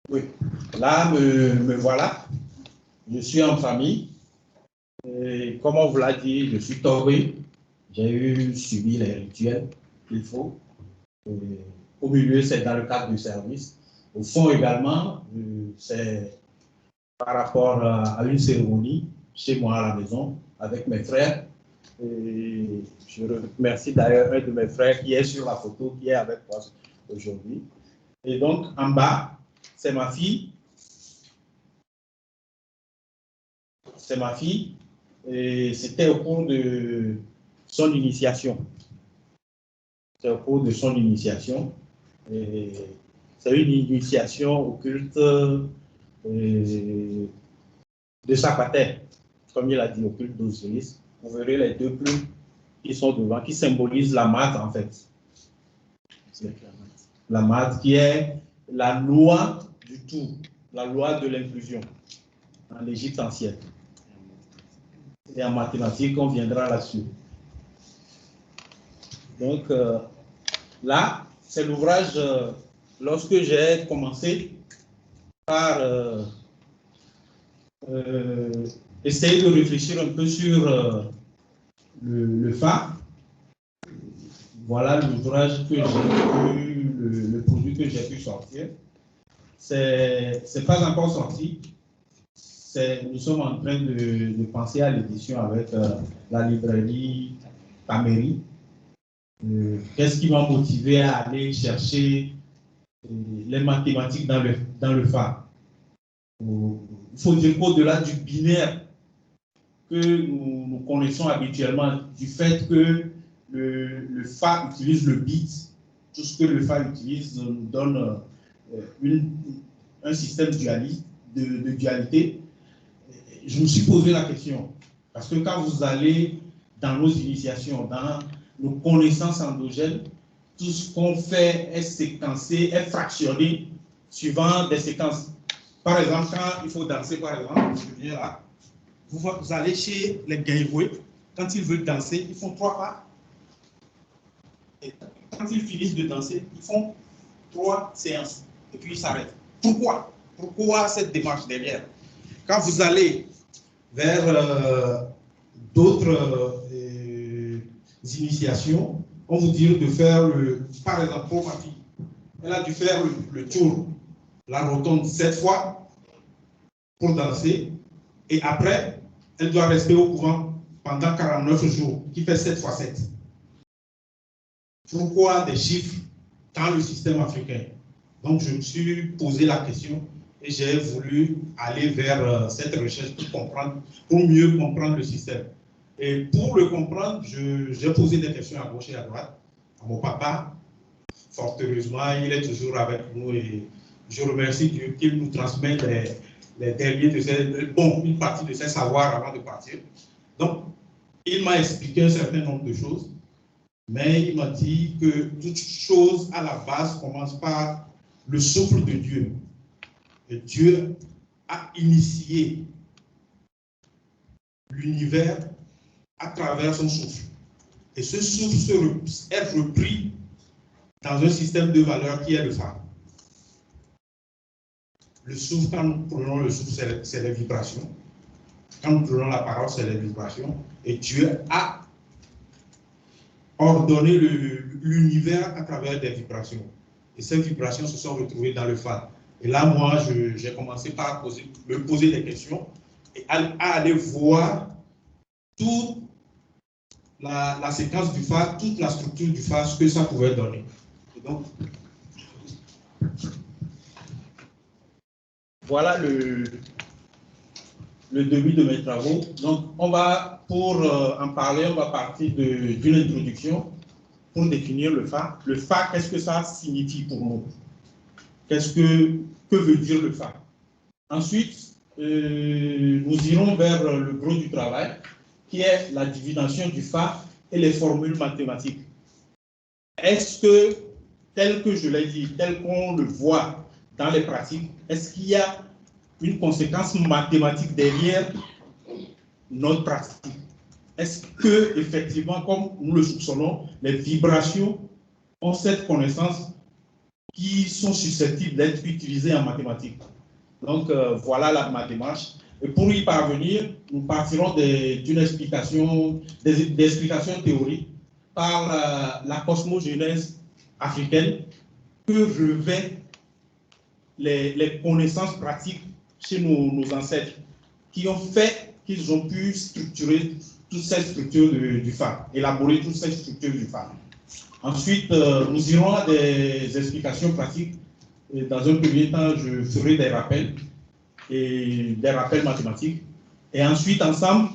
Oui, là, me voilà. Je suis en famille. Et comme on vous l'a dit, je suis tombé. J'ai subi les rituels qu'il faut. Et au milieu, c'est dans le cadre du service. Au fond également, c'est par rapport à une cérémonie chez moi à la maison avec mes frères. Et je remercie d'ailleurs un de mes frères qui est sur la photo, qui est avec moi aujourd'hui. Et donc, en bas, c'est ma fille. C'est ma fille. Et c'était au cours de son initiation. C'est au cours de son initiation. C'est une initiation au culte de Sapater, comme il a dit, au culte d'Osiris. Vous verrez les deux plumes qui sont devant, qui symbolisent la mat en fait. La mat qui est la loi du tout, la loi de l'inclusion en Égypte ancienne. Et en mathématiques, on viendra là-dessus. Donc là, c'est l'ouvrage, lorsque j'ai commencé par essayer de réfléchir un peu sur le Fa. Voilà l'ouvrage que j'ai pu, le produit que j'ai pu sortir. C'est pas encore sorti. Nous sommes en train de penser à l'édition avec la librairie Paméry. Qu'est-ce qui m'a motivé à aller chercher les mathématiques dans le Fa? Il faut dire qu'au-delà du binaire que nous connaissons habituellement, du fait que le Fa utilise le bit, tout ce que le Fa utilise nous donne un système de dualité. Je me suis posé la question, parce que quand vous allez dans nos initiations, dans nos connaissances endogènes, tout ce qu'on fait est séquencé, est fractionné suivant des séquences. Par exemple, quand il faut danser, par exemple, je viens là, vous allez chez les Gaïvoués, quand ils veulent danser, ils font 3 pas. Et quand ils finissent de danser, ils font 3 séances. Et puis ils s'arrêtent. Pourquoi? Pourquoi cette démarche derrière? Quand vous allez vers d'autres initiations, on vous dit de faire par exemple, pour ma fille, elle a dû faire le tour, la rotonde 7 fois pour danser, et après, elle doit rester au couvent pendant 49 jours, qui fait 7 fois 7. Pourquoi des chiffres dans le système africain? Donc, je me suis posé la question et j'ai voulu aller vers cette recherche pour mieux comprendre le système. Et pour le comprendre, j'ai posé des questions à gauche et à droite à mon papa. Fort heureusement, il est toujours avec nous et je remercie Dieu qu'il nous transmet les derniers de une partie de ses savoirs avant de partir. Donc, il m'a expliqué un certain nombre de choses, mais il m'a dit que toute chose à la base commence par le souffle de Dieu. Et Dieu a initié l'univers à travers son souffle. Et ce souffle est repris dans un système de valeurs qui est le phare. Le souffle, quand nous prenons le souffle, c'est les vibrations. Quand nous prenons la parole, c'est les vibrations. Et Dieu a ordonné l'univers à travers des vibrations. Et ces vibrations se sont retrouvées dans le phare. Et là, moi, j'ai commencé par me poser des questions et à aller voir toute la séquence du phare, toute la structure du phare, ce que ça pouvait donner. Et donc, voilà le début de mes travaux. Donc, pour en parler, on va partir d'une introduction pour définir le phare. Le phare, qu'est-ce que ça signifie pour nous? Que veut dire le phare? Ensuite, nous irons vers le gros du travail, qui est la divination du phare et les formules mathématiques. Est-ce que, tel que je l'ai dit, tel qu'on le voit dans les pratiques, est-ce qu'il y a une conséquence mathématique derrière notre pratique? Est-ce que, effectivement, comme nous le soupçonnons, les vibrations ont cette connaissance qui sont susceptibles d'être utilisés en mathématiques. Donc, voilà ma démarche. Et pour y parvenir, nous partirons d'une explication, des explications théoriques par la cosmogenèse africaine que revêt les connaissances pratiques chez nos ancêtres qui ont fait qu'ils ont pu structurer toute cette structure du FA, élaborer toute cette structure du FA. Ensuite, nous irons à des explications pratiques. Et dans un premier temps, je ferai des rappels mathématiques. Et ensuite, ensemble,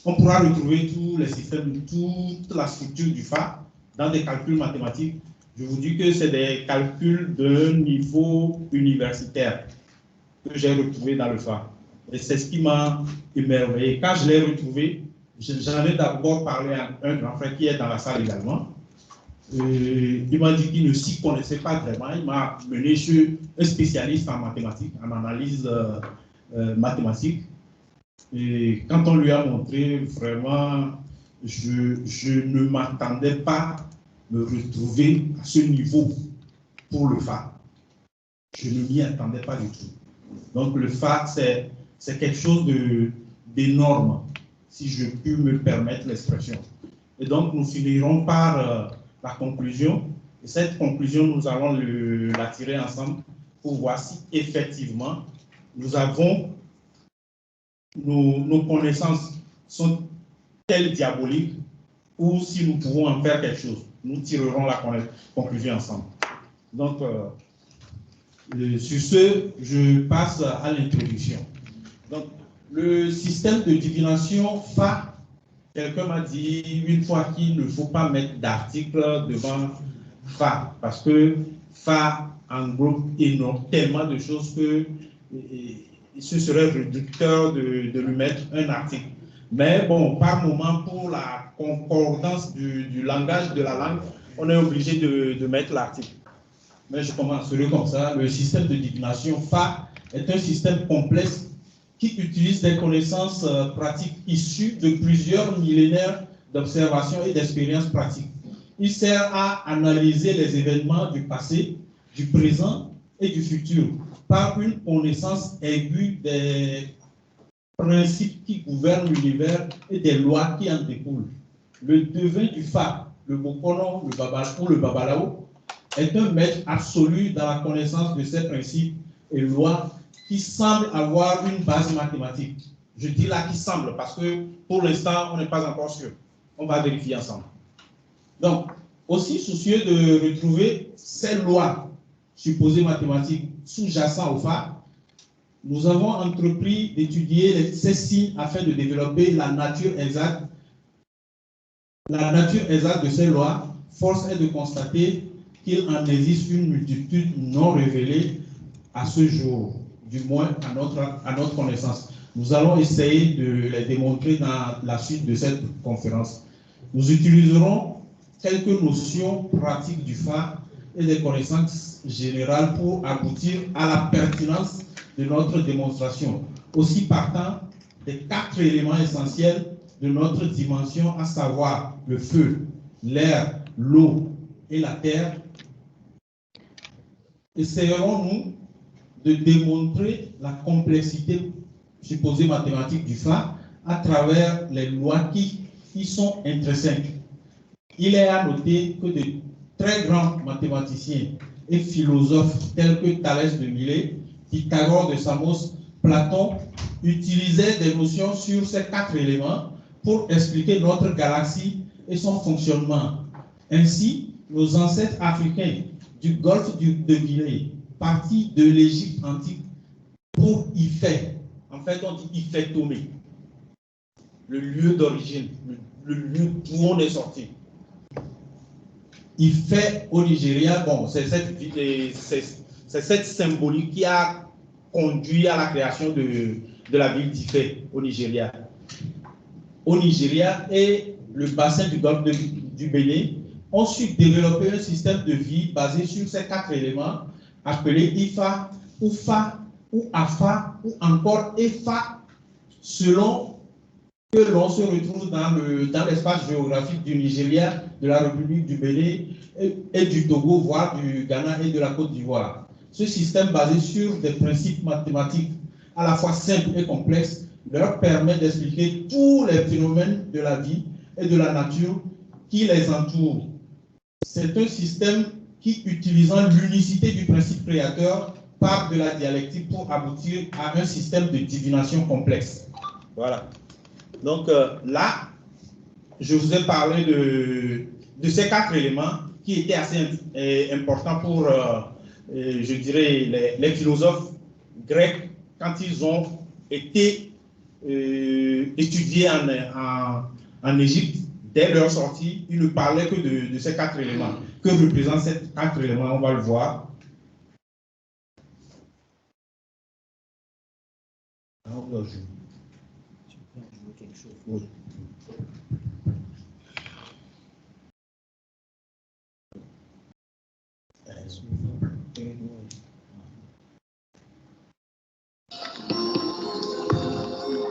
on pourra retrouver tous les systèmes, toute la structure du FA dans des calculs mathématiques. Je vous dis que c'est des calculs d'un niveau universitaire que j'ai retrouvé dans le FA. Et c'est ce qui m'a émerveillé. Quand je l'ai retrouvé, j'en ai d'abord parlé à un grand frère qui est dans la salle également. Il m'a dit qu'il ne s'y connaissait pas vraiment. Il m'a mené chez un spécialiste en mathématiques, en analyse mathématique. Et quand on lui a montré, vraiment, je ne m'attendais pas à me retrouver à ce niveau pour le FA. Je ne m'y attendais pas du tout. Donc le FA, c'est quelque chose d'énorme, si je puis me permettre l'expression. Et donc nous finirons par la conclusion. Et cette conclusion, nous allons la tirer ensemble pour voir si effectivement nous avons nos connaissances sont-elles diaboliques ou si nous pouvons en faire quelque chose. Nous tirerons la conclusion ensemble. Donc, sur ce, je passe à l'introduction. Donc, le système de divination FA, quelqu'un m'a dit une fois qu'il ne faut pas mettre d'article devant FA, parce que FA englobe tellement de choses que ce serait réducteur de lui mettre un article. Mais bon, par moment, pour la concordance du langage, de la langue, on est obligé de mettre l'article. Mais je commencerai comme ça. Le système de divination FA est un système complexe qui utilise des connaissances pratiques issues de plusieurs millénaires d'observations et d'expériences pratiques. Il sert à analyser les événements du passé, du présent et du futur par une connaissance aiguë des principes qui gouvernent l'univers et des lois qui en découlent. Le devin du FA, le Bokono, le Babalao, est un maître absolu dans la connaissance de ces principes et lois qui semblent avoir une base mathématique. Je dis là qui semble parce que pour l'instant, on n'est pas encore sûr. On va vérifier ensemble. Donc, aussi soucieux de retrouver ces lois supposées mathématiques sous-jacentes au FA, nous avons entrepris d'étudier ces signes afin de développer la nature exacte de ces lois. Force est de constater qu'il en existe une multitude non révélée à ce jour, du moins à notre connaissance. Nous allons essayer de les démontrer dans la suite de cette conférence. Nous utiliserons quelques notions pratiques du FA et des connaissances générales pour aboutir à la pertinence de notre démonstration, aussi partant des 4 éléments essentiels de notre dimension, à savoir le feu, l'air, l'eau et la terre. Essayerons-nous de démontrer la complexité supposée mathématique du FA à travers les lois qui y sont intrinsèques. Il est à noter que de très grands mathématiciens et philosophes tels que Thalès de Milet, Pythagore de Samos, Platon utilisaient des notions sur ces 4 éléments pour expliquer notre galaxie et son fonctionnement. Ainsi, nos ancêtres africains du golfe de Guinée, partis de l'Égypte antique pour Ifé, en fait on dit Ifé Tomé, le lieu d'origine, le lieu d'où on est sorti. Ifé au Nigeria, bon, c'est cette symbolique qui a conduit à la création de la ville d'Ifé au Nigeria. Au Nigeria et le bassin du golfe du Bénin ont su développer un système de vie basé sur ces 4 éléments appelés Ifa, ou Fa, ou Afa, ou encore Efa, selon que l'on se retrouve dans l'espace géographique du Nigeria, de la République du Bénin et du Togo, voire du Ghana et de la Côte d'Ivoire. Ce système basé sur des principes mathématiques à la fois simples et complexes leur permet d'expliquer tous les phénomènes de la vie et de la nature qui les entourent. C'est un système qui, utilisant l'unicité du principe créateur, part de la dialectique pour aboutir à un système de divination complexe. Voilà. Donc là, je vous ai parlé de ces 4 éléments qui étaient assez importants pour, je dirais, les philosophes grecs quand ils ont été étudiés en Égypte. Dès leur sortie, ils ne parlaient que de ces 4 éléments. Que représentent ces 4 éléments? On va le voir.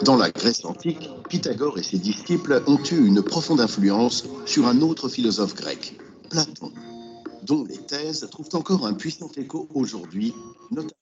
Dans la Grèce antique, Pythagore et ses disciples ont eu une profonde influence sur un autre philosophe grec, Platon, dont les thèses trouvent encore un puissant écho aujourd'hui, notamment.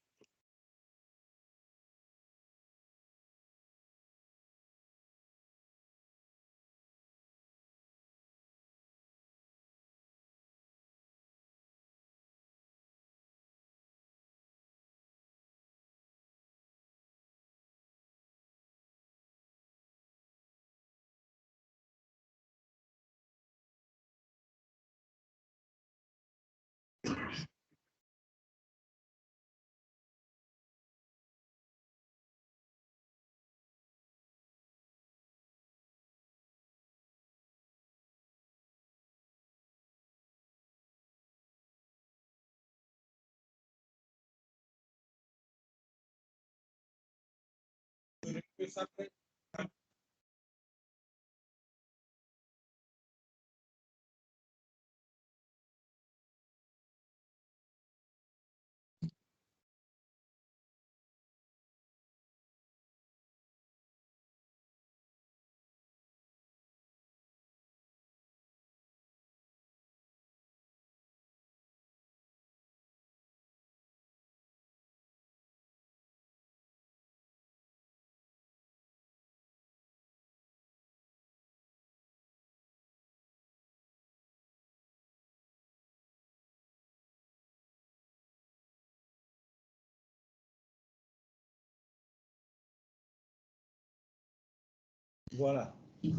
Voilà. Et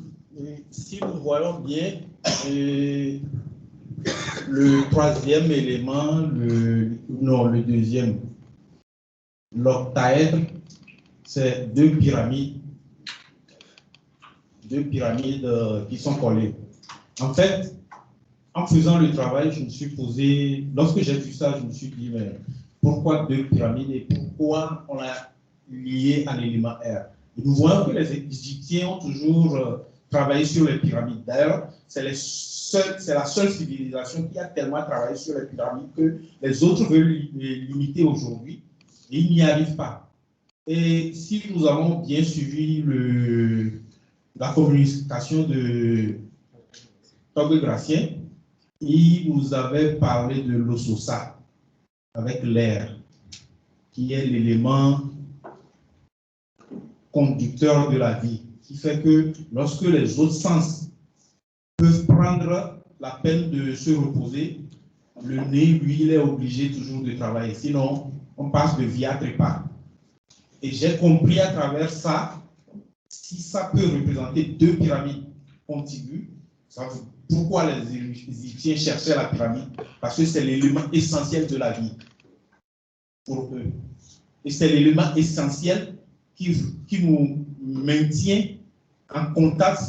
si nous voyons bien, le troisième élément, le deuxième, l'octaèdre, c'est 2 pyramides qui sont collées. En fait, en faisant le travail, je me suis posé, lorsque j'ai vu ça, je me suis dit, mais pourquoi 2 pyramides et pourquoi on l'a lié à l'élément R? Et nous voyons que les Égyptiens ont toujours travaillé sur les pyramides. D'ailleurs, c'est la seule civilisation qui a tellement travaillé sur les pyramides que les autres veulent limiter aujourd'hui et ils n'y arrivent pas. Et si nous avons bien suivi la communication de Togé Gratien, il nous avait parlé de l'Ososa avec l'air, qui est l'élément conducteur de la vie, qui fait que lorsque les autres sens peuvent prendre la peine de se reposer, le nez, lui, il est obligé toujours de travailler, sinon on passe de vie à trépas. Et j'ai compris à travers ça, si ça peut représenter 2 pyramides contiguës, pourquoi les Égyptiens cherchaient la pyramide? Parce que c'est l'élément essentiel de la vie pour eux. Et c'est l'élément essentiel qui nous maintient en contact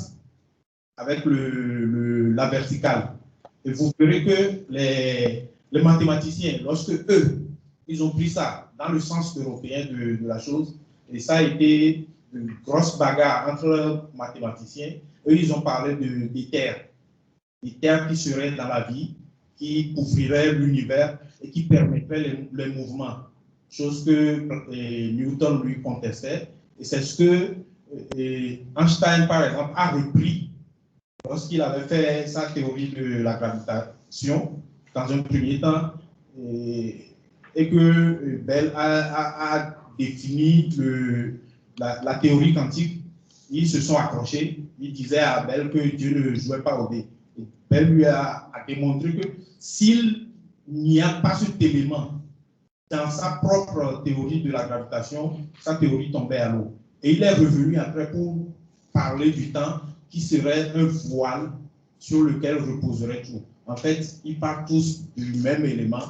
avec la verticale. Et vous verrez que les mathématiciens, lorsque eux, ils ont pris ça dans le sens européen de la chose, et ça a été une grosse bagarre entre mathématiciens, eux, ils ont parlé des terres qui seraient dans la vie, qui couvriraient l'univers et qui permettraient les mouvements, chose que Newton lui contestait. Et c'est ce que Et Einstein, par exemple, a repris, lorsqu'il avait fait sa théorie de la gravitation, dans un premier temps, et que Bell a défini la théorie quantique, ils se sont accrochés. Il disait à Bell que Dieu ne jouait pas au dé. Et Bell lui a démontré que s'il n'y a pas cet élément dans sa propre théorie de la gravitation, sa théorie tombait à l'eau. Et il est revenu après pour parler du temps qui serait un voile sur lequel reposerait tout. En fait, ils partent tous du même élément.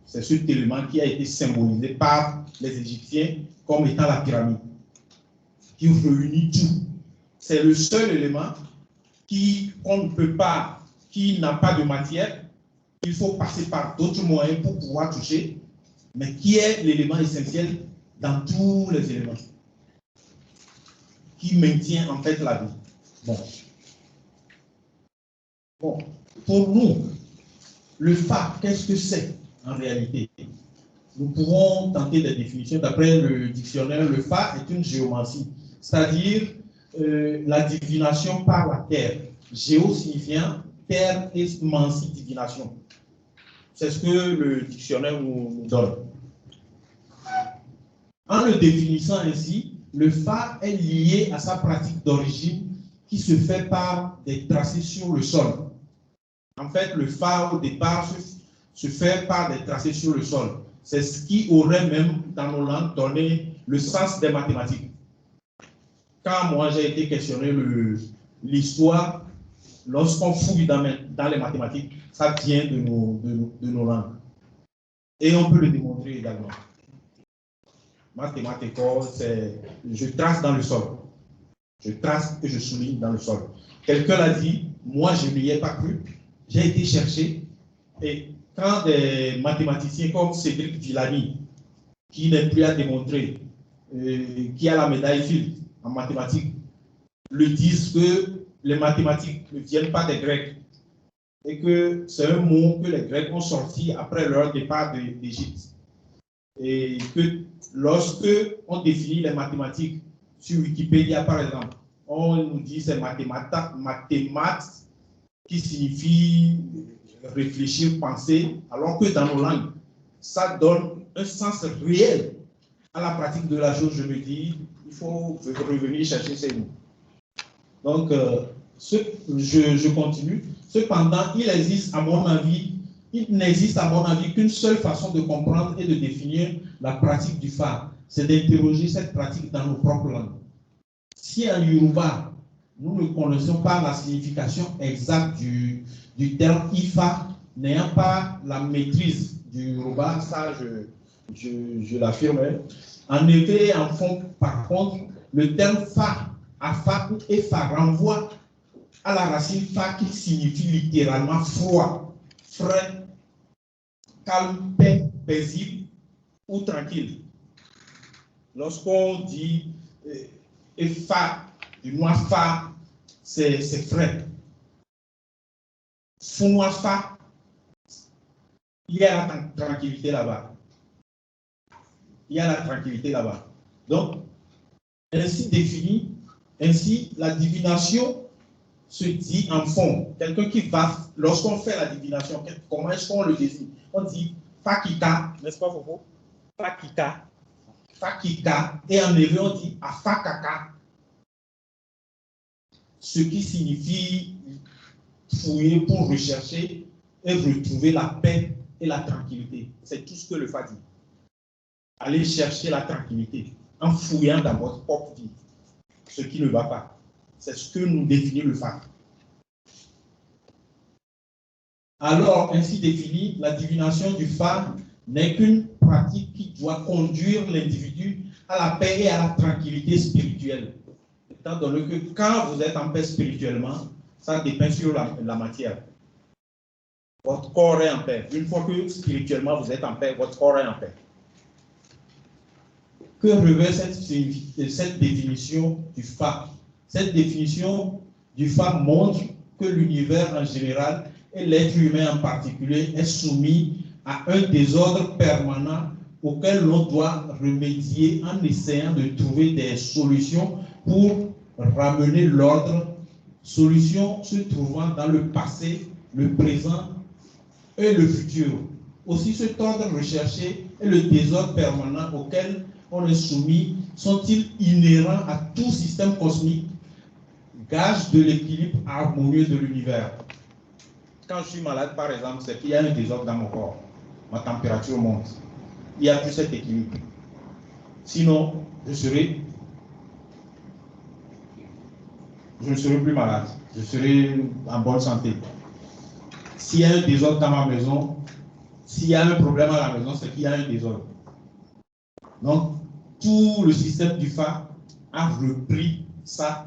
C'est cet élément qui a été symbolisé par les Égyptiens comme étant la pyramide, qui réunit tout. C'est le seul élément qu'on ne peut pas, qui n'a pas de matière. Il faut passer par d'autres moyens pour pouvoir toucher, mais qui est l'élément essentiel dans tous les éléments, qui maintient en fait la vie. Bon. Pour nous, le Fa, qu'est-ce que c'est en réalité? Nous pourrons tenter des définitions. D'après le dictionnaire, le Fa est une géomancie, c'est-à-dire la divination par la terre. Géo signifiant terre et mancie, divination. C'est ce que le dictionnaire nous donne. En le définissant ainsi, le Fa est lié à sa pratique d'origine qui se fait par des tracés sur le sol. En fait, le Fa, au départ, se fait par des tracés sur le sol. C'est ce qui aurait même, dans nos langues, donné le sens des mathématiques. Quand moi, j'ai été questionné l'histoire, lorsqu'on fouille dans les mathématiques, ça vient de nos langues. Et on peut le démontrer également. Mathématiques, c'est je trace dans le sol. Je trace et je souligne dans le sol. Quelqu'un l'a dit, moi je n'y ai pas cru. J'ai été chercher et quand des mathématiciens comme Cédric Villani, qui n'est plus à démontrer, qui a la médaille Fields en mathématiques, le disent que les mathématiques ne viennent pas des Grecs et que c'est un mot que les Grecs ont sorti après leur départ d'Égypte. Et que lorsque on définit les mathématiques sur Wikipédia, par exemple, on nous dit c'est mathémates qui signifie réfléchir, penser, alors que dans nos langues, ça donne un sens réel à la pratique de la chose. Je me dis, il faut revenir chercher ces mots. Donc, je continue. Cependant, il n'existe à mon avis qu'une seule façon de comprendre et de définir la pratique du Fa, c'est d'interroger cette pratique dans nos propres langues. Si en Yoruba, nous ne connaissons pas la signification exacte du terme Ifa, n'ayant pas la maîtrise du Yoruba, ça je l'affirme. En effet, en fond, par contre, le terme Fa, Afa ou Efa renvoie à la racine Fa qui signifie littéralement froid, frais, calme, paix, paisible ou tranquille. Lorsqu'on dit Efa, du noir Fa, c'est frais. Fou Fa, il y a la tranquillité là-bas. Il y a la tranquillité là-bas. Donc, ainsi défini, ainsi la divination se dit en fond. Quelqu'un qui va, lorsqu'on fait la divination, comment est-ce qu'on le désigne? On dit Fakika, n'est-ce pas, Fofo? Fakika. Fakika. Et en hébreu, on dit Afakaka. Ce qui signifie fouiller pour rechercher et retrouver la paix et la tranquillité. C'est tout ce que le Fa dit. Allez chercher la tranquillité en fouillant dans votre propre vie ce qui ne va pas. C'est ce que nous définit le Fa. Alors, ainsi défini, la divination du Fa n'est qu'une pratique qui doit conduire l'individu à la paix et à la tranquillité spirituelle. Étant donné que quand vous êtes en paix spirituellement, ça dépend sur la matière. Votre corps est en paix. Une fois que spirituellement vous êtes en paix, votre corps est en paix. Que revêt cette définition du Fa? Cette définition du Fa montre que l'univers en général et l'être humain en particulier est soumis à un désordre permanent auquel l'on doit remédier en essayant de trouver des solutions pour ramener l'ordre, solution se trouvant dans le passé, le présent et le futur. Aussi, cet ordre recherché et le désordre permanent auquel on est soumis sont-ils inhérents à tout système cosmique, gage de l'équilibre harmonieux de l'univers. Quand je suis malade, par exemple, c'est qu'il y a un désordre dans mon corps. Ma température monte. Il n'y a plus cet équilibre. Sinon, je ne serai plus malade. Je serai en bonne santé. S'il y a un désordre dans ma maison, s'il y a un problème à la maison, c'est qu'il y a un désordre. Donc, tout le système du FA a repris ça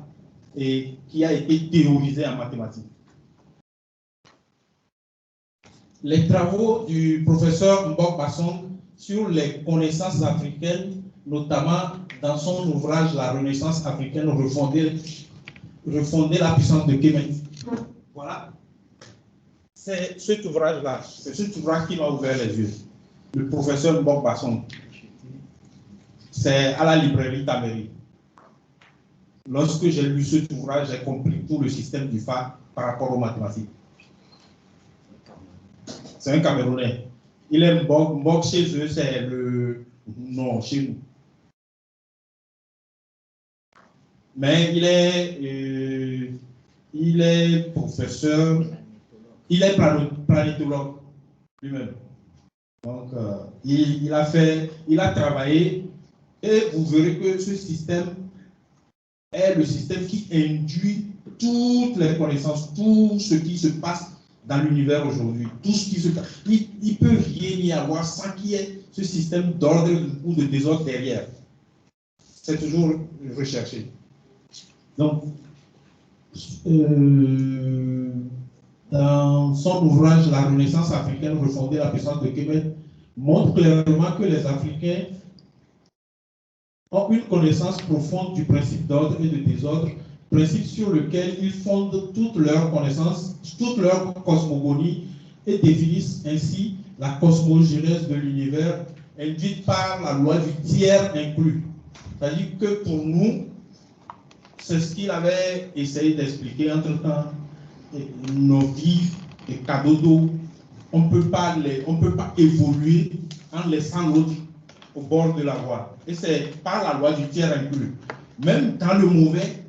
et qui a été théorisé en mathématiques. Les travaux du professeur Mbok Bassong sur les connaissances africaines, notamment dans son ouvrage La Renaissance africaine, refonder la puissance de Kemet. Voilà. C'est cet ouvrage-là, c'est cet ouvrage qui m'a ouvert les yeux. Le professeur Mbok Bassong. C'est à la librairie Tameri. Lorsque j'ai lu cet ouvrage, j'ai compris tout le système du FA par rapport aux mathématiques. C'est un Camerounais. Il est Mbok chez eux, c'est le nom chez nous. Mais il est professeur, il est planétologue lui-même. Donc, il a travaillé et vous verrez que ce système est le système qui induit toutes les connaissances, tout ce qui se passe dans l'univers aujourd'hui, tout ce qui se passe. Il ne peut rien y avoir sans qu'il y ait ce système d'ordre ou de désordre derrière. C'est toujours recherché. Donc, dans son ouvrage La Renaissance africaine, refonder la puissance de Kemet, montre clairement que les Africains ont une connaissance profonde du principe d'ordre et de désordre, principe sur lequel ils fondent toute leur connaissance, toute leur cosmogonie et définissent ainsi la cosmogénèse de l'univers induite par la loi du tiers inclus. C'est-à-dire que pour nous, c'est ce qu'il avait essayé d'expliquer entre-temps, nos vies et cadeaux d'eau. On ne peut pas évoluer en laissant l'autre au bord de la voie. Et c'est par la loi du tiers inclus. Même dans le mauvais,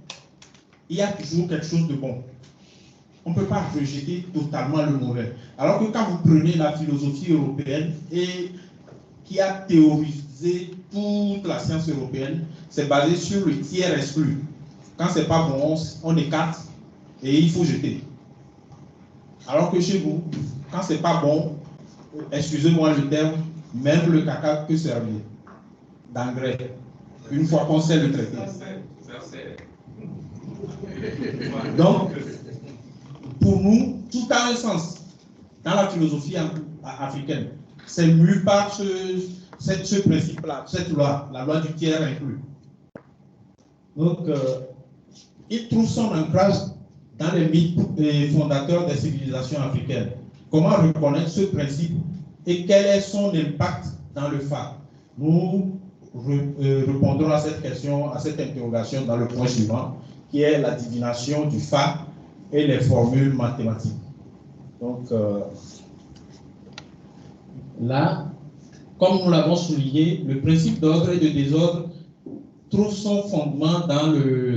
il y a toujours quelque chose de bon. On ne peut pas rejeter totalement le mauvais. Alors que quand vous prenez la philosophie européenne et qui a théorisé toute la science européenne, c'est basé sur le tiers exclu. Quand c'est pas bon, on écarte et il faut jeter. Alors que chez vous, quand c'est pas bon, excusez-moi le terme, même le caca peut servir d'engrais, une fois qu'on sait le traiter. Donc, pour nous, tout a un sens dans la philosophie africaine. C'est mu par ce principe-là, cette loi, la loi du tiers inclus. Donc, il trouve son ancrage dans les mythes fondateurs des civilisations africaines. Comment reconnaître ce principe et quel est son impact dans le FA? Nous répondrons à cette question, à cette interrogation dans le point suivant, qui est la divination du FA et les formules mathématiques. Donc, là, comme nous l'avons souligné, le principe d'ordre et de désordre trouve son fondement dans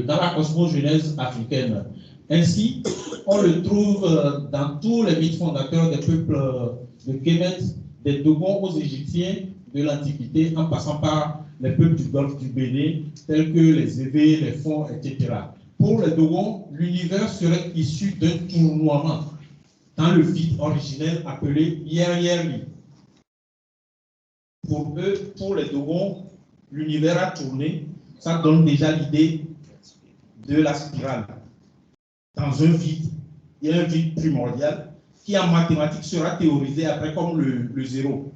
la cosmogénèse africaine. Ainsi, on le trouve dans tous les mythes fondateurs des peuples de Kemet, des Dogons aux Égyptiens de l'Antiquité, en passant par les peuples du Golfe du Bénin, tels que les Évés, les Fonds, etc. Pour les Dogons, l'univers serait issu d'un tournoiement dans le vide originel appelé Yer-Yerli. Pour eux, pour les Dogons, l'univers a tourné, ça donne déjà l'idée de la spirale. Dans un vide, il y a un vide primordial qui en mathématiques sera théorisé après comme le zéro.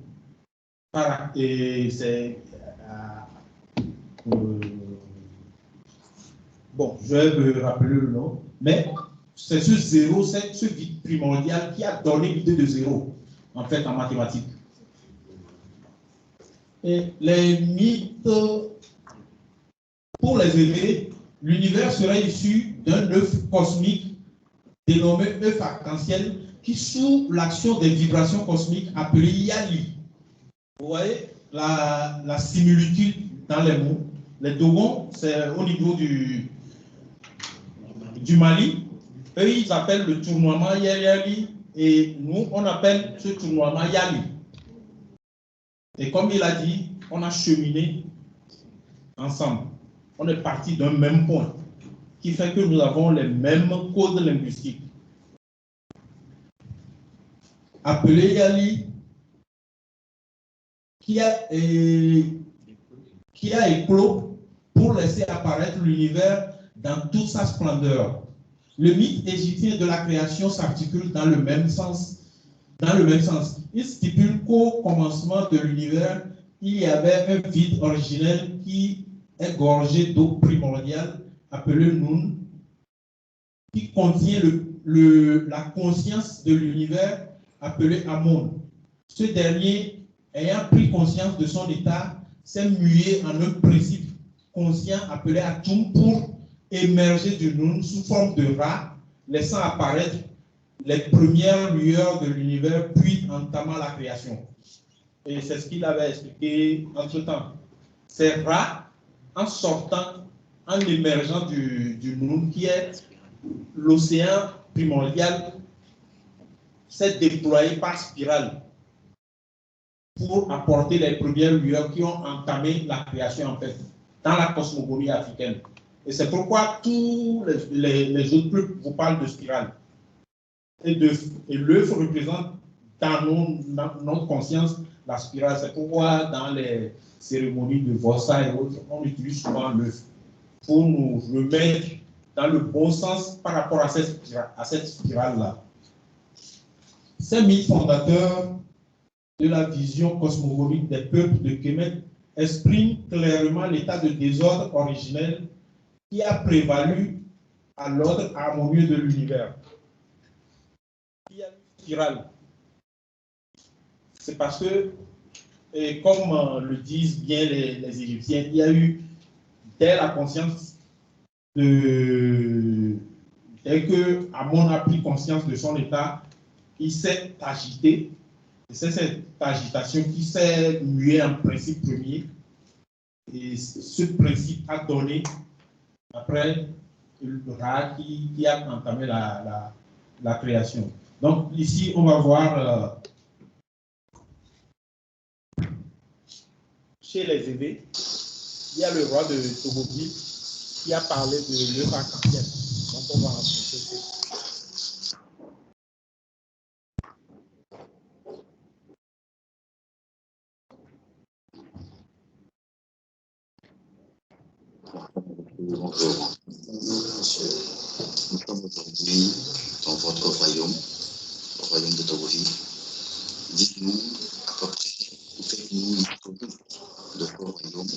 Bon, je vais me rappeler le nom, mais c'est ce zéro, c'est ce vide primordial qui a donné l'idée de zéro, en fait, en mathématiques. Et les mythes, pour les Évés, l'univers serait issu d'un œuf cosmique dénommé œuf arc-en-ciel qui, sous l'action des vibrations cosmiques appelées Yali. Vous voyez la similitude dans les mots. Les Dogons, c'est au niveau du Mali. Eux, ils appellent le tournoiement Yali et nous, on appelle ce tournoiement Yali. Et comme il a dit, on a cheminé ensemble. On est parti d'un même point, qui fait que nous avons les mêmes codes linguistiques. Appelé Yali, qui a éclos pour laisser apparaître l'univers dans toute sa splendeur. Le mythe égyptien de la création s'articule dans le même sens. Il stipule qu'au commencement de l'univers, il y avait un vide originel qui est gorgé d'eau primordiale, appelée Nun, qui contient la conscience de l'univers, appelée Amon. Ce dernier, ayant pris conscience de son état, s'est mué en un principe conscient appelé Atum pour émerger du Nun sous forme de Ra, laissant apparaître les premières lueurs de l'univers, puis entamant la création. Et c'est ce qu'il avait expliqué entre-temps. C'est Ra, en sortant, en émergeant du Nun, qui est l'océan primordial, s'est déployé par spirale pour apporter les premières lueurs qui ont entamé la création, en fait, dans la cosmogonie africaine. Et c'est pourquoi tous les autres peuples vous parlent de spirale. Et l'œuf représente dans notre conscience la spirale. C'est pourquoi dans les cérémonies de Vossa et autres, on utilise souvent l'œuf pour nous remettre dans le bon sens par rapport à cette spirale-là. Ces mythes fondateurs de la vision cosmogonique des peuples de Kemet expriment clairement l'état de désordre originel qui a prévalu à l'ordre harmonieux de l'univers. Il y a une spirale. C'est parce que, et comme le disent bien les Égyptiens, il y a eu, dès la conscience, dès que Amon a pris conscience de son état, il s'est agité. Et c'est cette agitation qui s'est muée en principe premier. Et ce principe a donné, après, le Ra qui a entamé la création. Donc ici, on va voir chez les Évés, il y a le roi de Togobi qui a parlé de l'œuf arc-en-ciel. Donc on va approcher. Bonjour. Monsieur, nous sommes aujourd'hui dans votre royaume, le royaume de Togovi. Dites-nous à peu près, faites-nous l'historique de votre royaume.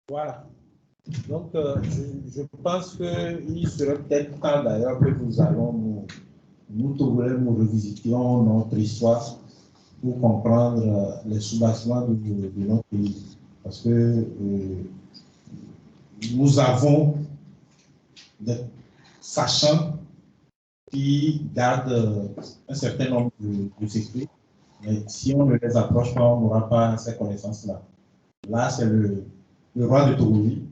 Voilà. Donc, je pense qu'il serait peut-être temps d'ailleurs que nous allons nous revisitions notre histoire pour comprendre les soubassements de notre pays. Parce que nous avons des sachants qui gardent un certain nombre de secrets, mais si on ne les approche pas, on n'aura pas ces connaissances-là. Là, c'est le roi de Togovi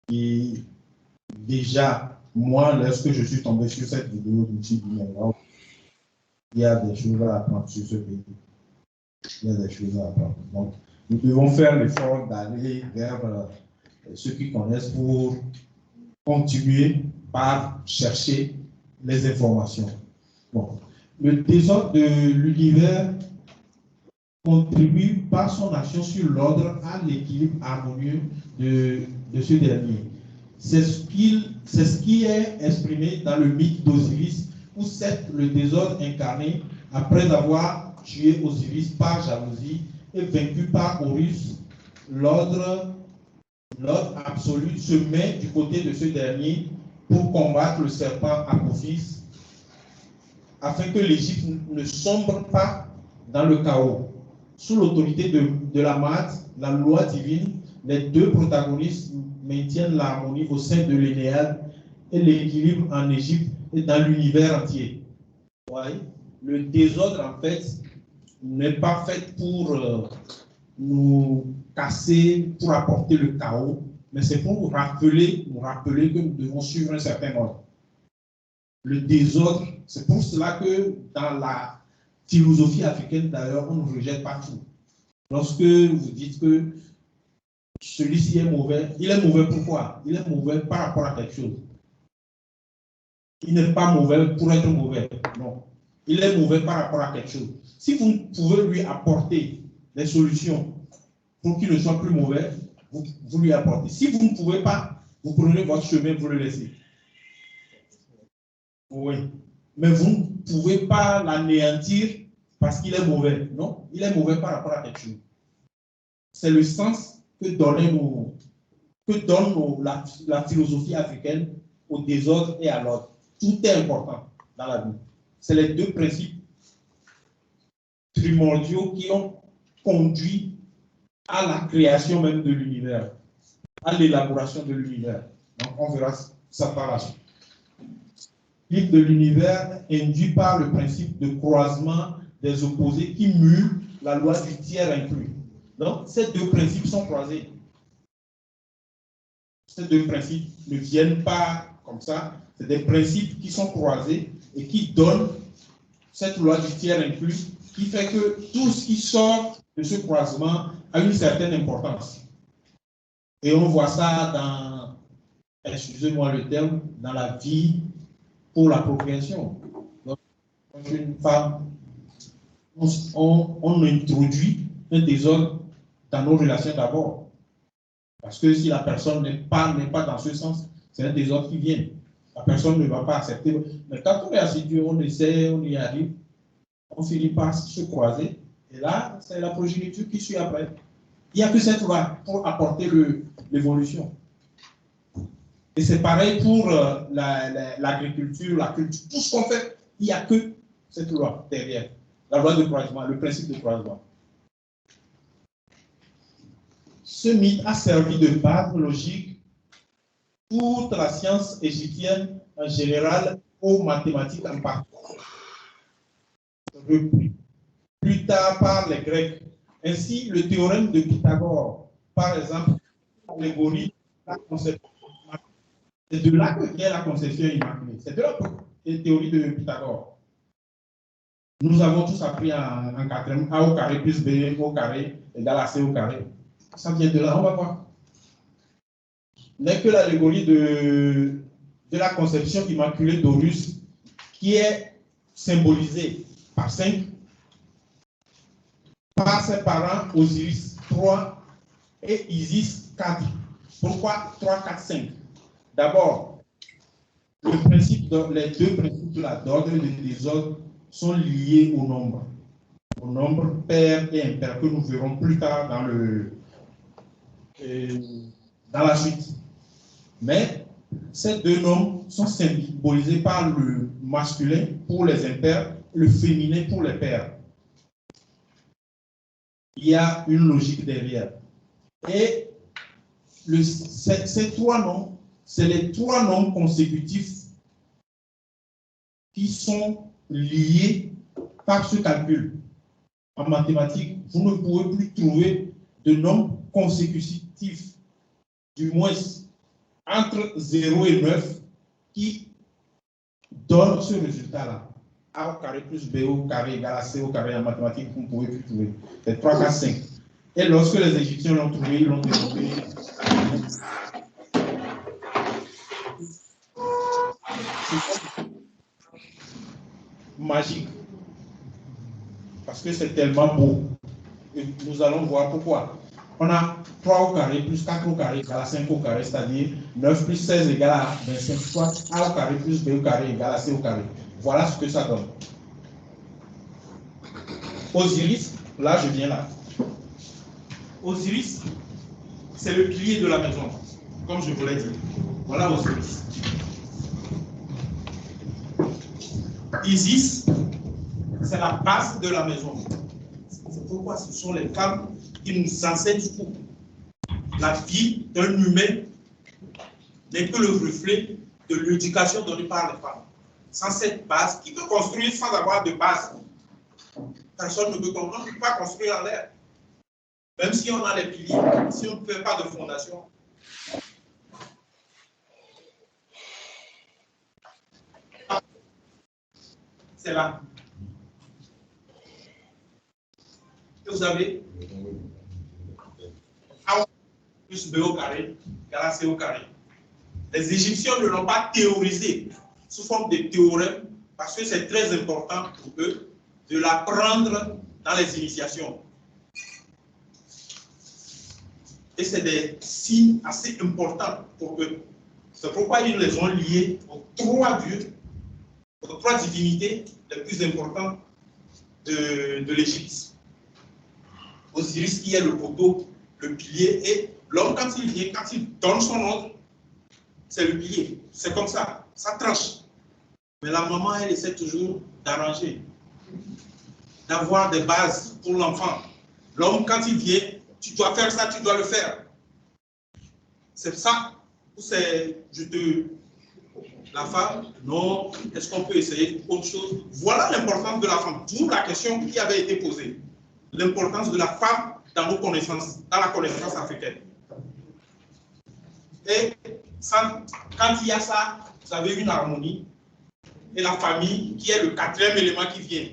qui, déjà, moi, lorsque je suis tombé sur cette vidéo d'outils du Ménor, il y a des choses à apprendre sur ce pays. Il y a des choses à apprendre. Donc, nous devons faire l'effort d'aller vers ceux qui connaissent pour continuer par chercher les informations. Bon. Le désordre de l'univers contribue par son action sur l'ordre à l'équilibre harmonieux de ce dernier. C'est ce qui est exprimé dans le mythe d'Osiris, où c'est le désordre incarné après avoir tué Osiris par jalousie et vaincu par Horus. L'ordre absolu se met du côté de ce dernier pour combattre le serpent Apophis, afin que l'Égypte ne sombre pas dans le chaos. Sous l'autorité de la Maat, la loi divine, les deux protagonistes maintiennent l'harmonie au sein de l'Énéade et l'équilibre en Égypte et dans l'univers entier. Ouais. Le désordre, en fait, n'est pas fait pour nous casser, pour apporter le chaos, mais c'est pour nous rappeler que nous devons suivre un certain ordre. Le désordre, c'est pour cela que dans la philosophie africaine, d'ailleurs, on ne rejette pas tout. Lorsque vous dites que celui-ci est mauvais, il est mauvais pourquoi? Il est mauvais par rapport à quelque chose. Il n'est pas mauvais pour être mauvais, non. Il est mauvais par rapport à quelque chose. Si vous pouvez lui apporter des solutions pour qu'il ne soit plus mauvais, vous lui apportez. Si vous ne pouvez pas, vous prenez votre chemin, vous le laissez. Oui. Mais vous ne pouvez pas l'anéantir parce qu'il est mauvais. Non, il est mauvais par rapport à quelque chose. C'est le sens que donne la philosophie africaine au désordre et à l'ordre. Tout est important dans la vie. C'est les deux principes primordiaux qui ont conduit à la création même de l'univers, à l'élaboration de l'univers. Donc, on verra ça par la suite. L'équilibre de l'univers induit par le principe de croisement des opposés qui mue la loi du tiers inclus. Donc, ces deux principes sont croisés. Ces deux principes ne viennent pas comme ça. C'est des principes qui sont croisés et qui donnent cette loi du tiers inclus qui fait que tout ce qui sort de ce croisement a une certaine importance. Et on voit ça dans, excusez-moi le terme, dans la vie pour la procréation. Donc, quand une femme, on introduit un désordre dans nos relations d'abord. Parce que si la personne n'est pas dans ce sens, c'est un désordre qui vient. La personne ne va pas accepter. Mais quand on est assidu, on essaie, on y arrive, on finit par se croiser. Et là, c'est la progéniture qui suit après. Il n'y a que cette loi pour apporter l'évolution. Et c'est pareil pour l'agriculture, la culture, tout ce qu'on fait, il n'y a que cette loi derrière. La loi de croisement, le principe de croisement. Ce mythe a servi de base logique pour la science égyptienne en général, aux mathématiques en particulier. Repris plus tard par les Grecs. Ainsi, le théorème de Pythagore, par exemple, l'allégorie, la conception. C'est de là que vient la conception immaculée. C'est de la théorie de Pythagore. Nous avons tous appris en quatrième, A au carré plus B au carré égale à C au carré. Ça vient de là, on va voir. N'est que l'allégorie de la conception immaculée d'Horus qui est symbolisée par 5, par ses parents Osiris 3 et Isis 4. Pourquoi 3, 4, 5? D'abord, les deux principes de l'ordre et du désordre sont liés au nombre. Au nombre pair et impair que nous verrons plus tard dans la suite. Mais ces deux nombres sont symbolisés par le masculin pour les impairs, le féminin pour les pairs. Il y a une logique derrière. Et ces trois nombres, c'est les trois nombres consécutifs qui sont liés par ce calcul. En mathématiques, vous ne pouvez plus trouver de nombres consécutifs, du moins entre 0 et 9, qui donnent ce résultat-là. A au carré plus B au carré égale à C au carré en mathématiques, vous ne pouvez plus trouver. C'est 3, 4, 5. Et lorsque les Égyptiens l'ont trouvé, ils l'ont développé. Magique. Parce que c'est tellement beau. Et nous allons voir pourquoi. On a 3 au carré plus 4 au carré égale à 5 au carré, c'est-à-dire 9 plus 16 égale à 25, soit A au carré plus B au carré égale à C au carré. Voilà ce que ça donne. Osiris, là je viens là. Osiris, c'est le pilier de la maison, comme je vous l'ai dit. Voilà Osiris. Isis, c'est la base de la maison. C'est pourquoi ce sont les femmes qui nous enseignent tout. La vie d'un humain n'est que le reflet de l'éducation donnée par les femmes. Sans cette base, qui peut construire sans avoir de base? Personne ne peut comprendre, on ne peut pas construire en l'air. Même si on a les piliers, si on ne fait pas de fondation. C'est là. Et vous avez A plus B au carré égale à C au carré. Les Égyptiens ne l'ont pas théorisé sous forme de théorème parce que c'est très important pour eux de l'apprendre dans les initiations. Et c'est des signes assez importants pour eux. C'est pourquoi ils les ont liés aux trois dieux, aux trois divinités les plus importantes de l'Égypte. Osiris qui est le poteau, le pilier, et l'homme quand il vient, quand il donne son ordre, c'est le pilier. C'est comme ça, ça tranche. Mais la maman, elle essaie toujours d'arranger, d'avoir des bases pour l'enfant. L'homme, quand il vient, tu dois faire ça, tu dois le faire. C'est ça, ou c'est la femme, non, est-ce qu'on peut essayer autre chose? Voilà l'importance de la femme, d'où la question qui avait été posée. L'importance de la femme dans nos connaissances, dans la connaissance africaine. Et ça, quand il y a ça, vous avez une harmonie. Et la famille, qui est le quatrième élément qui vient.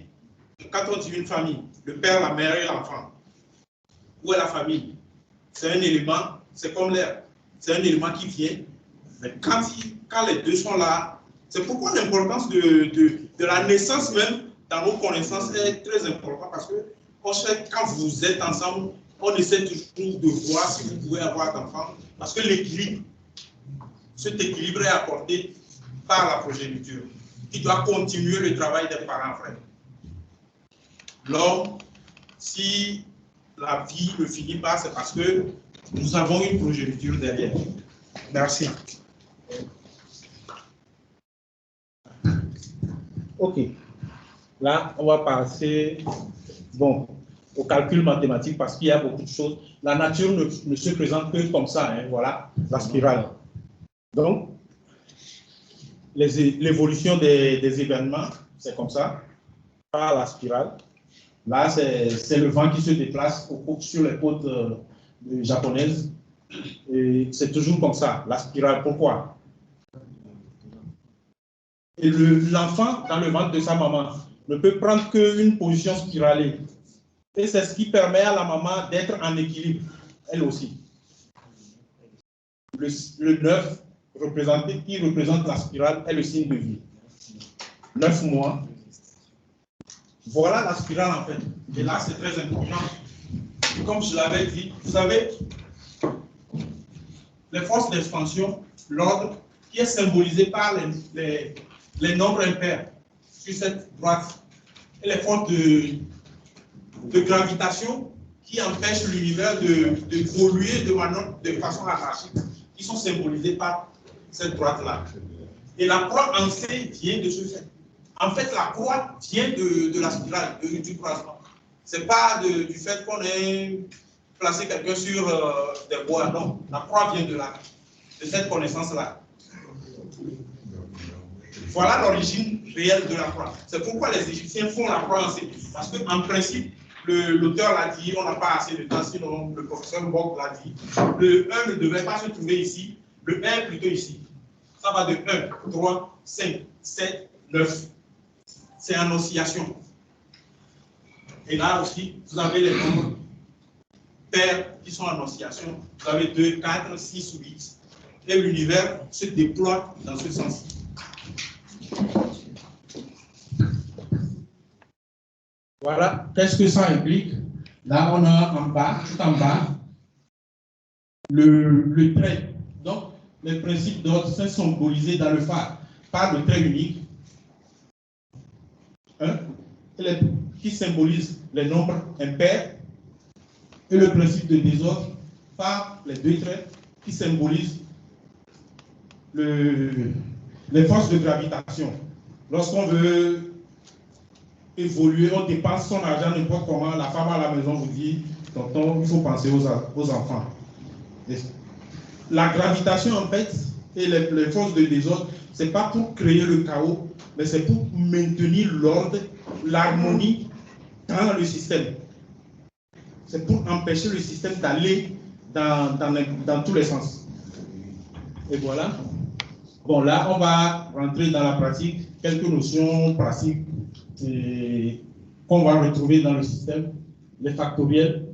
Quand on dit une famille, le père, la mère et l'enfant. Où est la famille? C'est un élément, c'est comme l'air. C'est un élément qui vient. Mais quand les deux sont là, c'est pourquoi l'importance de la naissance même dans nos connaissances est très importante. Parce que quand vous êtes ensemble, on essaie toujours de voir si vous pouvez avoir d'enfants. Parce que l'équilibre, cet équilibre est apporté par la progéniture, qui doit continuer le travail des parents frères. L'homme, si la vie ne finit pas, c'est parce que nous avons une progéniture derrière. Merci. OK. Là, on va passer au calcul mathématique parce qu'il y a beaucoup de choses. La nature ne se présente que comme ça. Hein, voilà, la spirale. Donc, l'évolution des événements, c'est comme ça, par la spirale. Là, c'est le vent qui se déplace sur les côtes japonaises. Et c'est toujours comme ça, la spirale. Pourquoi? Et l'enfant, dans le ventre de sa maman, ne peut prendre qu'une position spiralée. Et c'est ce qui permet à la maman d'être en équilibre, elle aussi. Le 9, qui représente la spirale, est le signe de vie. 9 mois. Voilà la spirale en fait. Et là, c'est très important. Comme je l'avais dit, vous savez, les forces d'expansion, l'ordre, qui est symbolisé par les nombres impairs sur cette droite, et les forces de gravitation qui empêchent l'univers d'évoluer de façon anarchique, qui sont symbolisés par cette droite-là. Et la croix en C vient de ce fait. En fait, la croix vient de la spirale, du croisement. Ce n'est pas du fait qu'on ait placé quelqu'un sur des bois, non. La croix vient de là, de cette connaissance-là. Voilà l'origine réelle de la croix. C'est pourquoi les Égyptiens font la croix en C. Parce qu'en principe, l'auteur l'a dit, on n'a pas assez de temps, sinon le professeur Bock l'a dit. Le 1 ne devait pas se trouver ici, le 1 est plutôt ici. Ça va de 1, 3, 5, 7, 9. C'est en oscillation. Et là aussi, vous avez les nombres pairs qui sont en oscillation. Vous avez 2, 4, 6 ou 8. Et l'univers se déploie dans ce sens. Voilà, qu'est-ce que ça implique? Là, on a en bas, tout en bas, le trait. Donc, les principes d'ordre sont symbolisés dans le phare par le trait unique, qui symbolise les nombres impairs, et le principe de désordre par les deux traits qui symbolisent les forces de gravitation. Lorsqu'on veut évoluer, on dépense son argent n'importe comment, la femme à la maison vous dit, tonton, il faut penser aux enfants. La gravitation, en fait, et les forces de désordre, ce n'est pas pour créer le chaos, mais c'est pour maintenir l'ordre, l'harmonie dans le système. C'est pour empêcher le système d'aller dans tous les sens. Et voilà. Bon, là, on va rentrer dans la pratique, quelques notions pratiques qu'on va retrouver dans le système. Les factoriels.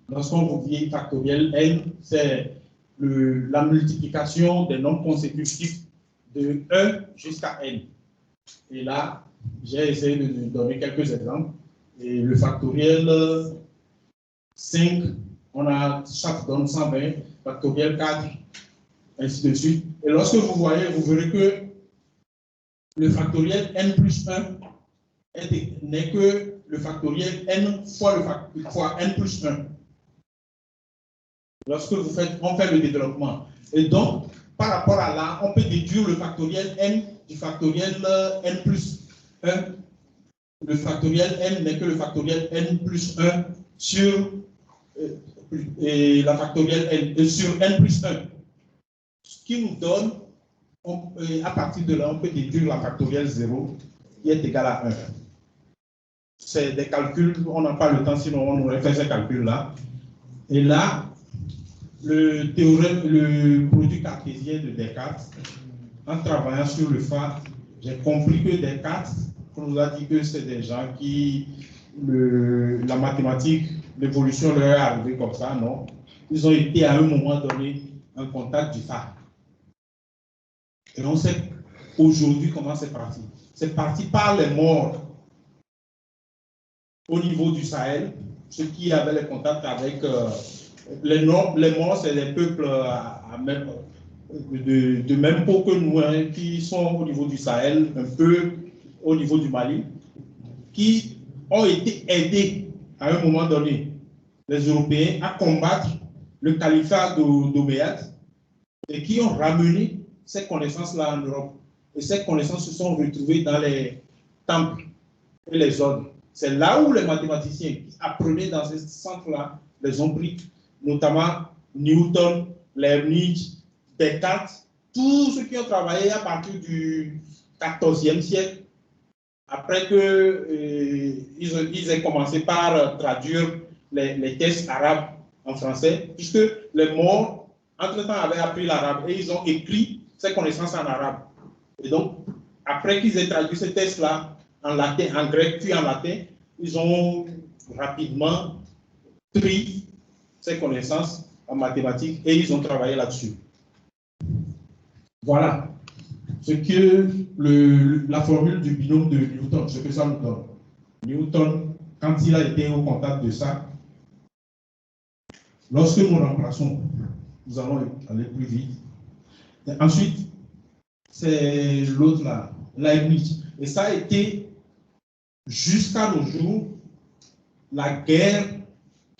Lorsqu'on vous dit factoriel, N, c'est la multiplication des nombres consécutifs de 1 jusqu'à N. Et là, j'ai essayé de donner quelques exemples. Et le factoriel 5, chaque donne 120, factoriel 4, ainsi de suite. Et lorsque vous voyez, vous verrez que le factoriel n plus 1 n'est que le factoriel n fois n plus 1. Lorsque on fait le développement. Et donc, par rapport à là, on peut déduire le factoriel n du factoriel n plus 1. Le factoriel n n'est que le factoriel n plus 1 sur la factorielle n, sur n plus 1. Ce qui nous donne, à partir de là, on peut déduire la factorielle 0 qui est égale à 1. C'est des calculs, on n'a pas le temps, sinon on aurait fait ces calculs-là. Et là, le théorème, le produit cartésien de Descartes, en travaillant sur le phare, j'ai compris que Descartes, on nous a dit que c'est des gens qui, la mathématique, l'évolution leur est arrivée comme ça, non. Ils ont été à un moment donné en contact du phare. Et on sait aujourd'hui comment c'est parti. C'est parti par les morts au niveau du Sahel, ceux qui avaient les contacts avec les morts, c'est les peuples de même peau que nous, hein, qui sont au niveau du Sahel, un peu au niveau du Mali, qui ont été aidés à un moment donné, les Européens, à combattre le califat d'Omeyyade et qui ont ramené ces connaissances-là en Europe. Et ces connaissances se sont retrouvées dans les temples et les ordres. C'est là où les mathématiciens qui apprenaient dans ces centres-là les ont pris, notamment Newton, Leibniz, Descartes, tous ceux qui ont travaillé à partir du XIVe siècle, après qu'ils aient commencé par traduire les textes arabes en français, puisque les morts, entre-temps, avaient appris l'arabe et ils ont écrit ces connaissances en arabe. Et donc, après qu'ils aient traduit ces textes-là en latin, en grec, puis en latin, ils ont rapidement pris ces connaissances en mathématiques et ils ont travaillé là-dessus. Voilà ce que la formule du binôme de Newton, ce que ça nous donne. Newton, quand il a été au contact de ça, lorsque nous remplaçons, nous allons aller plus vite. Et ensuite, c'est l'autre là, Leibniz. Et ça a été, jusqu'à nos jours, la guerre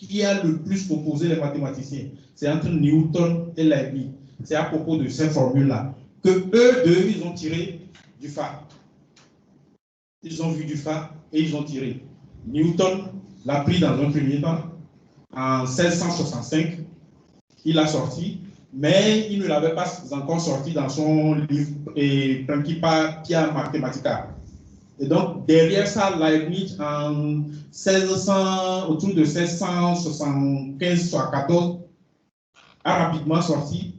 qui a le plus opposé les mathématiciens, c'est entre Newton et Leibniz. C'est à propos de ces formules-là que eux deux, ils ont tiré du Fa. Ils ont vu du Fa et ils ont tiré. Newton l'a pris dans un premier temps, en 1665, il l'a sorti, mais il ne l'avait pas encore sorti dans son livre Principia Mathematica. Et donc, derrière ça, Leibniz, autour de 1675-14, a rapidement sorti.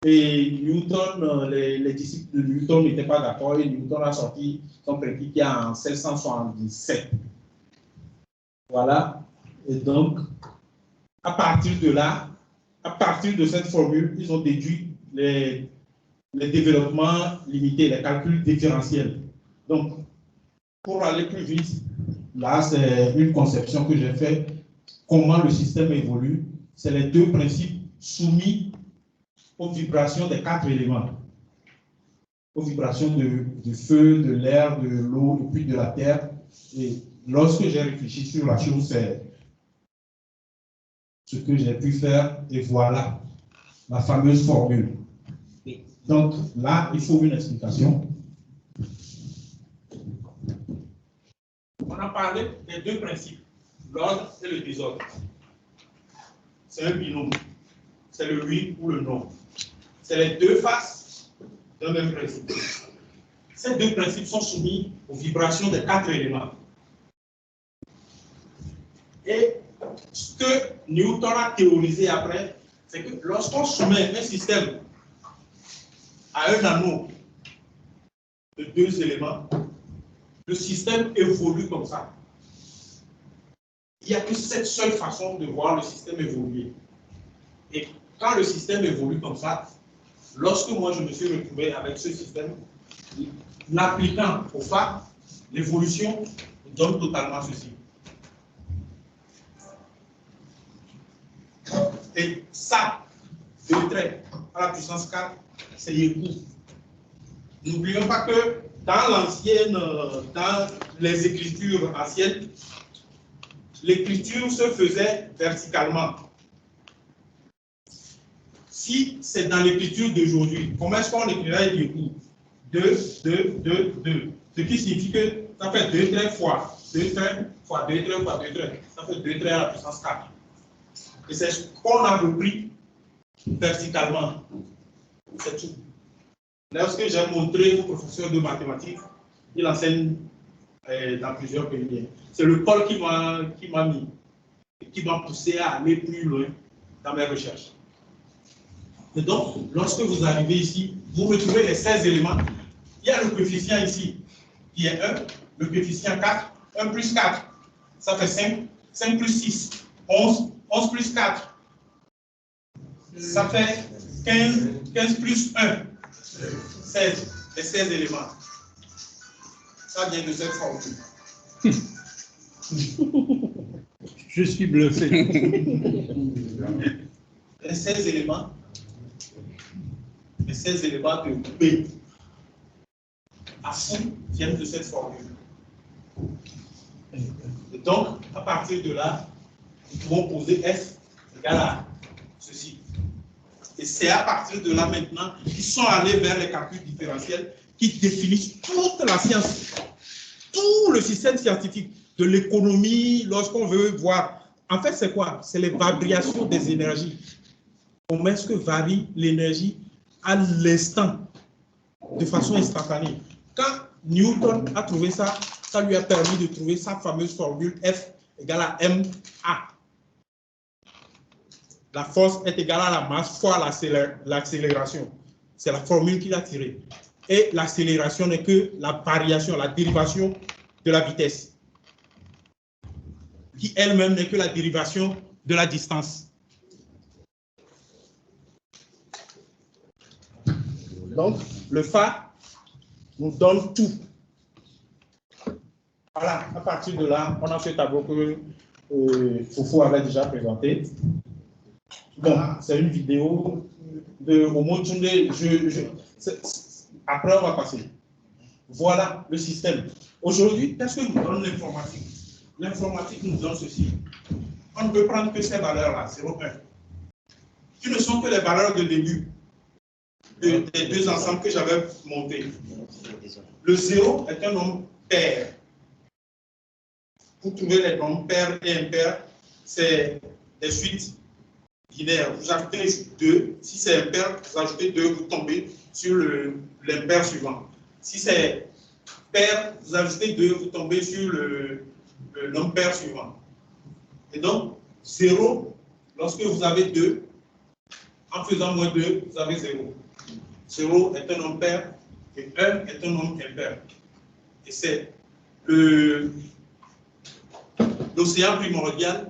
Et Newton, les disciples de Newton n'étaient pas d'accord, et Newton a sorti son Principia en 1677. Voilà. Et donc, à partir de là, à partir de cette formule, ils ont déduit les développements limités, les calculs différentiels. Donc, pour aller plus vite, là, c'est une conception que j'ai faite. Comment le système évolue, c'est les deux principes soumis aux vibrations des quatre éléments. Aux vibrations du feu, de l'air, de l'eau et puis de la terre. Et lorsque j'ai réfléchi sur la chose, c'est ce que j'ai pu faire, et voilà la fameuse formule. Donc là, il faut une explication. On a parlé des deux principes, l'ordre et le désordre. C'est un binôme. C'est le oui ou le non. C'est les deux faces d'un même principe. Ces deux principes sont soumis aux vibrations des quatre éléments. Et ce que Newton a théorisé après, c'est que lorsqu'on soumet un système à un anneau de deux éléments, le système évolue comme ça. Il n'y a que cette seule façon de voir le système évoluer. Et quand le système évolue comme ça, lorsque moi je me suis retrouvé avec ce système, l'appliquant au Fa, l'évolution donne totalement ceci. Et ça, deux traits à la puissance 4, c'est Yeku. N'oublions pas que dans les écritures anciennes, l'écriture se faisait verticalement. Si c'est dans l'écriture d'aujourd'hui, comment est-ce qu'on écrirait Yeku? 2, 2, 2, 2. Ce qui signifie que ça fait 2 traits fois 2 traits fois 2 traits fois 2 traits. Ça fait 2 traits à la puissance 4. Et c'est ce qu'on a repris verticalement. C'est tout. Lorsque j'ai montré au professeur de mathématiques, il enseigne dans plusieurs pays. C'est le col qui m'a mis, qui m'a poussé à aller plus loin dans mes recherches. Et donc, lorsque vous arrivez ici, vous retrouvez les 16 éléments. Il y a le coefficient ici, qui est 1, le coefficient 4, 1 plus 4, ça fait 5, 5 plus 6, 11, 11 plus 4, ça fait 15, 15 plus 1, 16, les 16 éléments. Ça vient de cette formule. Je suis bluffé. Les 16 éléments de B à fond viennent de cette formule. Et donc, à partir de là, nous pouvons poser F égale à ceci. Et c'est à partir de là maintenant qu'ils sont allés vers les calculs différentiels qui définissent toute la science, tout le système scientifique de l'économie, lorsqu'on veut voir. En fait, c'est quoi? C'est les variations des énergies. Comment est-ce que varie l'énergie à l'instant, de façon instantanée? Quand Newton a trouvé ça, ça lui a permis de trouver sa fameuse formule F égale à ma. La force est égale à la masse fois l'accélération. C'est la formule qu'il a tirée. Et l'accélération n'est que la variation, la dérivation de la vitesse, qui elle-même n'est que la dérivation de la distance. Donc, le Fa nous donne tout. Voilà, à partir de là, on a ce tableau que Fofo avait déjà présenté. Bon, c'est une vidéo de Momo Tunde. Après, on va passer. Voilà le système. Aujourd'hui, qu'est-ce que nous donne l'informatique? L'informatique nous donne ceci. on ne peut prendre que ces valeurs-là, 0, 1, qui ne sont que les valeurs de début des deux ensembles que j'avais montés. Le 0 est un nombre pair. Pour trouver les nombres pairs et impairs, c'est des suites binaires. Vous ajoutez 2. Si c'est impair, vous ajoutez 2, vous tombez sur l'impair suivant. Si c'est pair, vous ajoutez 2, vous tombez sur le nombre pair suivant. Et donc, 0, lorsque vous avez 2, en faisant moins 2, vous avez 0. 0 est un nombre pair et 1 est un nombre impair. Et c'est l'océan primordial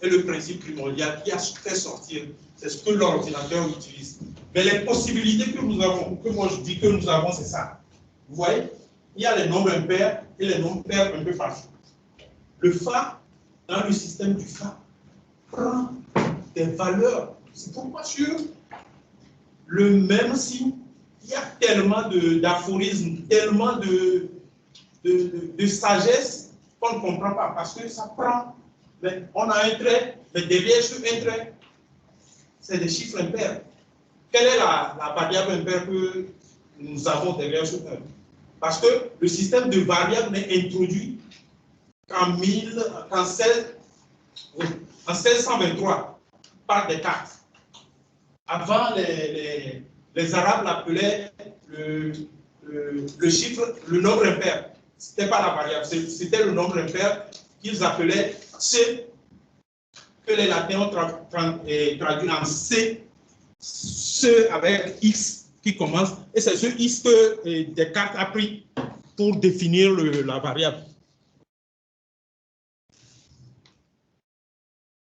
et le principe primordial qui a fait sortir. C'est ce que l'ordinateur utilise. Mais les possibilités que nous avons, que moi je dis que nous avons, c'est ça. Vous voyez, il y a les nombres impairs et les nombres pairs un peu partout. Le Fa, dans le système du Fa, prend des valeurs. C'est pourquoi sur le même signe, il y a tellement d'aphorismes, tellement de sagesse qu'on ne comprend pas, parce que ça prend. Mais on a un trait, mais derrière ce un trait, c'est des chiffres impairs. Quelle est la variable impaire que nous avons derrière ce 1? Parce que le système de variables n'est introduit qu'en 1623 par Descartes. Avant, les Arabes l'appelaient le chiffre, le nombre impair. Ce n'était pas la variable, c'était le nombre impair qu'ils appelaient C, que les latins ont traduit en C, ce avec X qui commence, et c'est ce X que Descartes a pris pour définir la variable.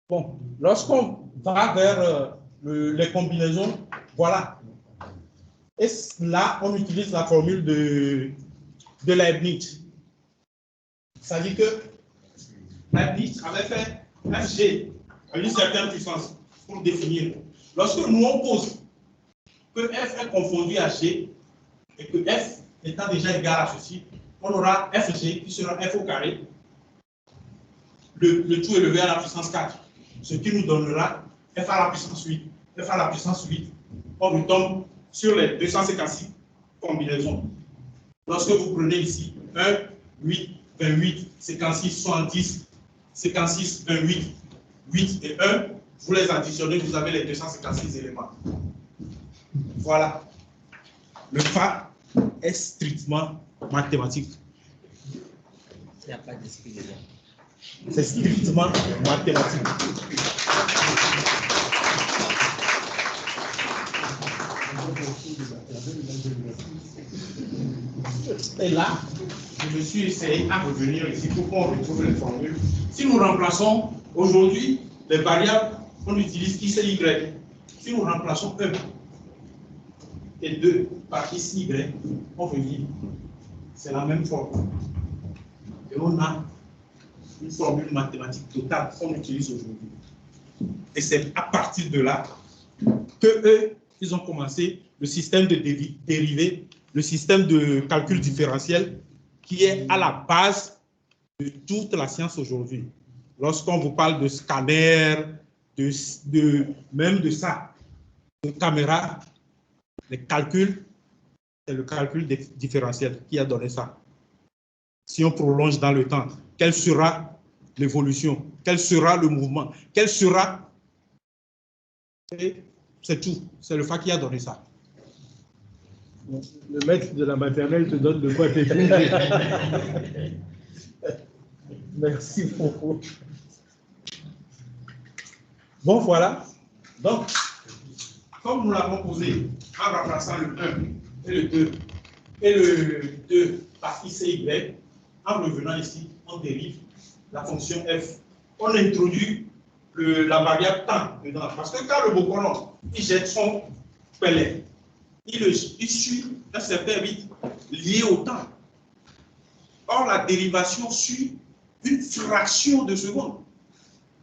Bon, lorsqu'on va vers les combinaisons, voilà. Et là, on utilise la formule de Leibniz. C'est-à-dire que Leibniz avait fait Fg à une certaine puissance pour définir. Lorsque nous on pose que F est confondu à G et que F étant déjà égal à ceci, on aura Fg qui sera F au carré, le tout élevé à la puissance 4, ce qui nous donnera F à la puissance 8. F à la puissance 8, on retombe sur les 256 combinaisons. Lorsque vous prenez ici 1, 8, 28, 56, 70, 56, 28, 8 et 1, vous les additionnez, vous avez les 256 éléments. Voilà. Le Fa est strictement mathématique. Il n'y a pas d'esprit dedans. C'est strictement mathématique. Et là, je me suis essayé à revenir ici pour qu'on retrouve les formules. Si nous remplaçons aujourd'hui les variables, on utilise X et Y. Si nous remplaçons 1 et 2 par X, Y, on revient. C'est la même formule. Et on a une formule mathématique totale qu'on utilise aujourd'hui. Et c'est à partir de là que eux, ils ont commencé le système de dérivés, le système de calcul différentiel qui est à la base de toute la science aujourd'hui. Lorsqu'on vous parle de scanner, même de ça, de caméra, les calculs, c'est le calcul différentiel qui a donné ça. Si on prolonge dans le temps, quelle sera l'évolution? Quel sera le mouvement? Quel sera... C'est tout. C'est le Fa qui a donné ça. Le maître de la maternelle te donne de quoi t'écrire. Merci beaucoup. Bon, voilà. Donc, comme nous l'avons posé en remplaçant le 1 et le 2, et le 2 par X et Y, en revenant ici, on dérive la fonction f. On introduit la variable temps dedans. Parce que quand le bocolon, il jette son pellet, il suit un certain rythme lié au temps. Or, la dérivation suit une fraction de seconde.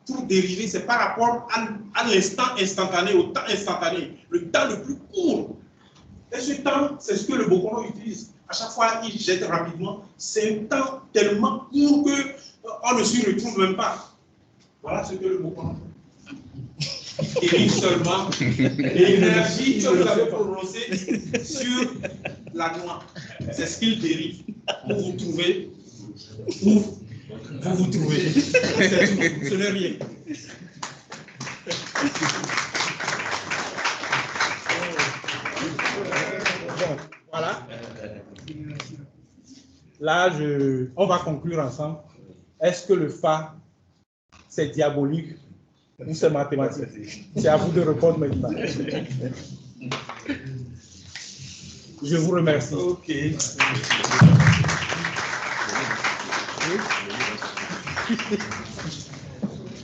Pour dériver, c'est par rapport à l'instant instantané, au temps instantané, le temps le plus court. Et ce temps, c'est ce que le bocolon utilise. À chaque fois, il jette rapidement. C'est un temps tellement court qu'on ne s'y retrouve même pas. Voilà ce que le mot prend. Il dérive seulement l'énergie que vous avez prononcée sur la noix. C'est ce qu'il dérive pour vous trouver où vous vous trouvez. C'est tout, ce n'est rien. Bon, voilà. Là, on va conclure ensemble. Est-ce que le Fa, c'est diabolique ou c'est mathématique? C'est à vous de répondre maintenant. Je vous remercie. Ok.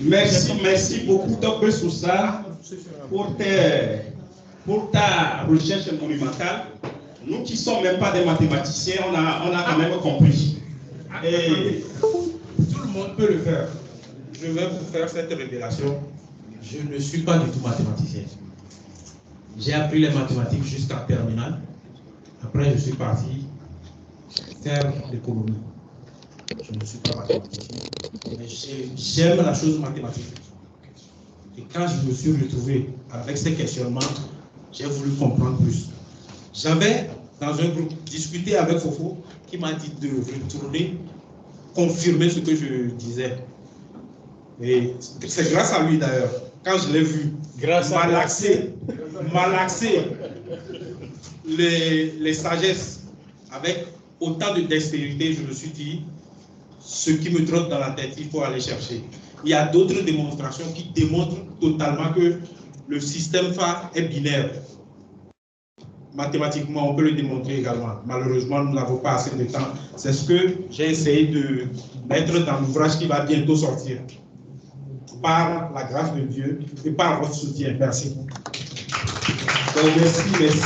Merci beaucoup, Dr. Sousa, pour ta recherche monumentale. Nous qui ne sommes même pas des mathématiciens, on a quand même compris. Et tout le monde peut le faire. Je vais vous faire cette révélation. Je ne suis pas du tout mathématicien. J'ai appris les mathématiques jusqu'à terminale. Après, je suis parti faire l'économie. Je ne suis pas mathématicien, mais j'aime la chose mathématique. Et quand je me suis retrouvé avec ces questionnements, j'ai voulu comprendre plus. J'avais, dans un groupe, discuté avec Fofo, qui m'a dit de retourner, confirmer ce que je disais. Et c'est grâce à lui d'ailleurs, quand je l'ai vu, malaxer les sagesses avec autant de dextérité, je me suis dit, ce qui me trotte dans la tête, il faut aller chercher. Il y a d'autres démonstrations qui démontrent totalement que le système Fa est binaire. Mathématiquement, on peut le démontrer également. Malheureusement, nous n'avons pas assez de temps. C'est ce que j'ai essayé de mettre dans l'ouvrage qui va bientôt sortir. Par la grâce de Dieu et par votre soutien. Merci. Donc, merci.